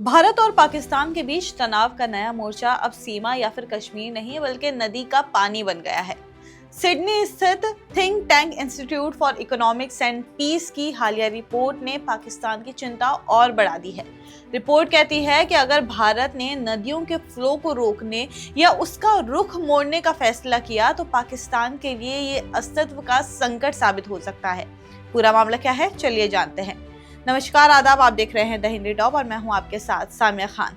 भारत और पाकिस्तान के बीच तनाव का नया मोर्चा अब सीमा या फिर कश्मीर नहीं बल्कि नदी का पानी बन गया है। सिडनी स्थित think tank institute for economics and peace की हालिया रिपोर्ट ने पाकिस्तान की चिंता और बढ़ा दी है। रिपोर्ट कहती है कि अगर भारत ने नदियों के फ्लो को रोकने या उसका रुख मोड़ने का फैसला किया तो पाकिस्तान के लिए ये अस्तित्व का संकट साबित हो सकता है। पूरा मामला क्या है, चलिए जानते हैं। नमस्कार, आदाब, आप देख रहे हैं द हिंदी टॉप और मैं हूं आपके साथ Samiya Khan.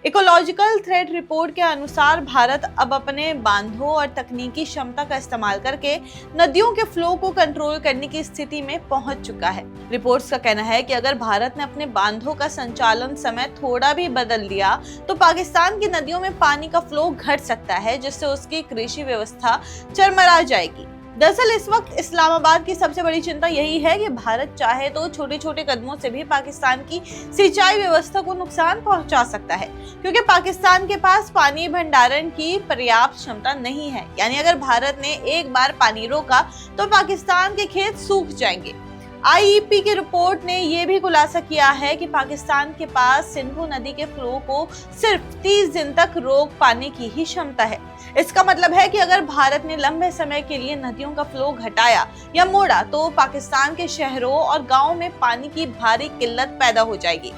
Ecological threat report के अनुसार भारत अब अपने बांधों और तकनीकी क्षमता का इस्तेमाल करके नदियों के फ्लो को कंट्रोल करने की स्थिति में पहुंच चुका है। रिपोर्ट्स का कहना है कि अगर भारत ने अपने बांधों का संचालन समय थोड़ा भी बदल दिया तो पाकिस्तान की नदियों में पानी का फ्लो घट सकता है, जिससे उसकी कृषि व्यवस्था चरमरा जाएगी। दरअसल इस वक्त इस्लामाबाद की सबसे बड़ी चिंता यही है कि भारत चाहे तो छोटे छोटे कदमों से भी पाकिस्तान की सिंचाई व्यवस्था को नुकसान पहुंचा सकता है, क्योंकि पाकिस्तान के पास पानी भंडारण की पर्याप्त क्षमता नहीं है। यानी अगर भारत ने एक बार पानी रोका तो पाकिस्तान के खेत सूख जाएंगे। आईईपी की रिपोर्ट ने यह भी खुलासा किया है कि पाकिस्तान के पास सिंधु नदी के फ्लो को सिर्फ 30 दिन तक रोक पाने की ही क्षमता है। इसका मतलब है कि अगर भारत ने लंबे समय के लिए नदियों का फ्लो घटाया या मोड़ा तो पाकिस्तान के शहरों और गांवों में पानी की भारी किल्लत पैदा हो जाएगी।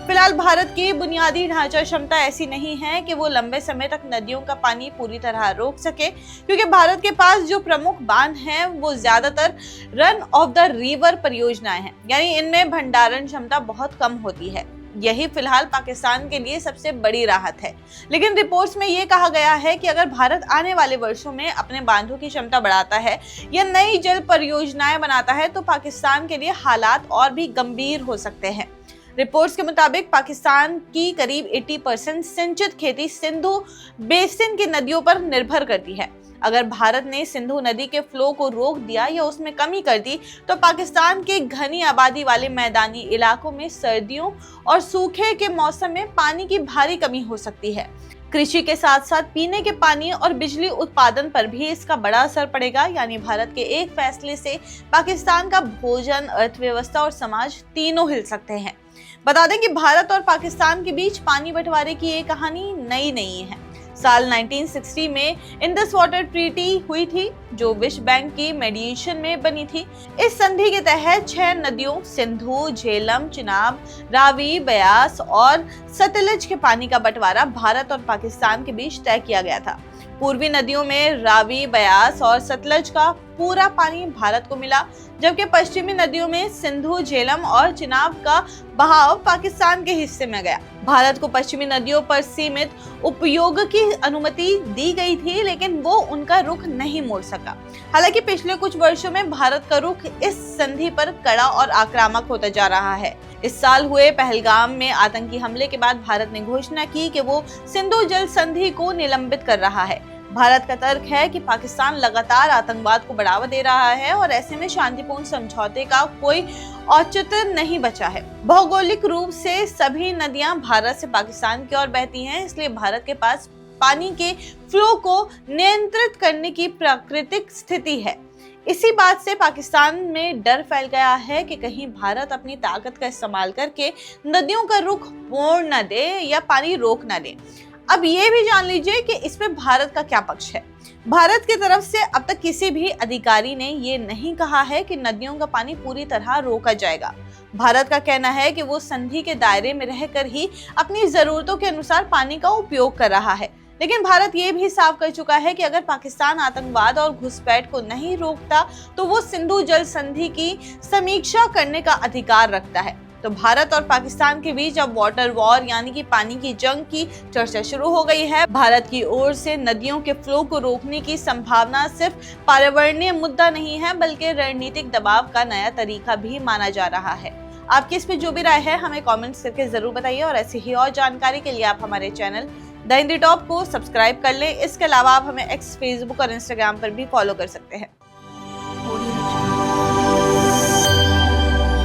फिलहाल भारत की बुनियादी ढांचा क्षमता ऐसी नहीं है कि वो लंबे समय तक नदियों का पानी पूरी तरह रोक सके, क्योंकि भारत के पास जो प्रमुख बांध हैं वो ज्यादातर रन ऑफ द रिवर परियोजनाएं हैं, यानी इनमें भंडारण क्षमता बहुत कम होती है। यही फिलहाल पाकिस्तान के लिए सबसे बड़ी राहत है। लेकिन रिपोर्ट्स में ये कहा गया है कि अगर भारत आने वाले वर्षों में अपने बांधों की क्षमता बढ़ाता है या नई जल परियोजनाएं बनाता है तो पाकिस्तान के लिए हालात और भी गंभीर हो सकते हैं। रिपोर्ट्स के मुताबिक पाकिस्तान की करीब 80% सिंचित खेती सिंधु बेसिन की नदियों पर निर्भर करती है। अगर भारत ने सिंधु नदी के फ्लो को रोक दिया या उसमें कमी कर दी तो पाकिस्तान के घनी आबादी वाले मैदानी इलाकों में सर्दियों और सूखे के मौसम में पानी की भारी कमी हो सकती है। कृषि के साथ साथ पीने के पानी और बिजली उत्पादन पर भी इसका बड़ा असर पड़ेगा। यानी भारत के एक फैसले से पाकिस्तान का भोजन, अर्थव्यवस्था और समाज तीनों हिल सकते हैं। बता दें कि भारत और पाकिस्तान के बीच पानी बंटवारे की ये कहानी नई नहीं है। साल 1960 में इंडस वाटर ट्रीटी हुई थी, जो विश्व बैंक की मेडिएशन में बनी थी। इस संधि के तहत 6 नदियों सिंधु, झेलम, चिनाब, रावी, ब्यास और सतलज के पानी का बंटवारा भारत और पाकिस्तान के बीच तय किया गया था। पूर्वी नदियों में रावी, ब्यास और सतलज का पूरा पानी भारत को मिला, जबकि पश्चिमी नदियों में सिंधु, झेलम और चिनाब का बहाव पाकिस्तान के हिस्से में गया। भारत को पश्चिमी नदियों पर सीमित उपयोग की अनुमति दी गई थी, लेकिन वो उनका रुख नहीं मोड़ सका। हालांकि पिछले कुछ वर्षों में भारत का रुख इस संधि पर कड़ा और आक्रामक होता जा रहा है। इस साल हुए पहलगाम में आतंकी हमले के बाद भारत ने घोषणा की कि वो सिंधु जल संधि को निलंबित कर रहा है। भारत का तर्क है कि पाकिस्तान लगातार आतंकवाद को बढ़ावा दे रहा है और ऐसे में शांतिपूर्ण समझौते का कोई औचित्य नहीं बचा है। भौगोलिक रूप से सभी नदियां भारत से पाकिस्तान की ओर बहती हैं, इसलिए भारत के पास पानी के फ्लो को नियंत्रित करने की प्राकृतिक स्थिति है। इसी बात से पाकिस्तान में डर फैल गया है कि कहीं भारत अपनी ताकत का इस्तेमाल करके नदियों का रुख मोड़ न दे या पानी रोक न दे। अब ये भी जान लीजिए कि इसमें भारत का क्या पक्ष है। भारत की तरफ से अब तक किसी भी अधिकारी ने ये नहीं कहा है कि नदियों का पानी पूरी तरह रोका जाएगा। भारत का कहना है कि वो संधि के दायरे में रहकर ही अपनी जरूरतों के अनुसार पानी का उपयोग कर रहा है। लेकिन भारत ये भी साफ कर चुका है कि अगर पाकिस्तान आतंकवाद और घुसपैठ को नहीं रोकता तो वो सिंधु जल संधि की समीक्षा करने का अधिकार रखता है। तो भारत और पाकिस्तान के बीच अब वाटर वॉर यानी कि पानी की जंग की चर्चा शुरू हो गई है। भारत की ओर से नदियों के फ्लो को रोकने की संभावना सिर्फ पर्यावरणीय मुद्दा नहीं है, बल्कि रणनीतिक दबाव का नया तरीका भी माना जा रहा है। आपकी इस पे जो भी राय है हमें कमेंट्स करके जरूर बताइए और ऐसी ही और जानकारी के लिए आप हमारे चैनल द हिंदी टॉप को सब्सक्राइब कर लें। इसके अलावा आप हमें एक्स, फेसबुक और इंस्टाग्राम पर भी फॉलो कर सकते हैं।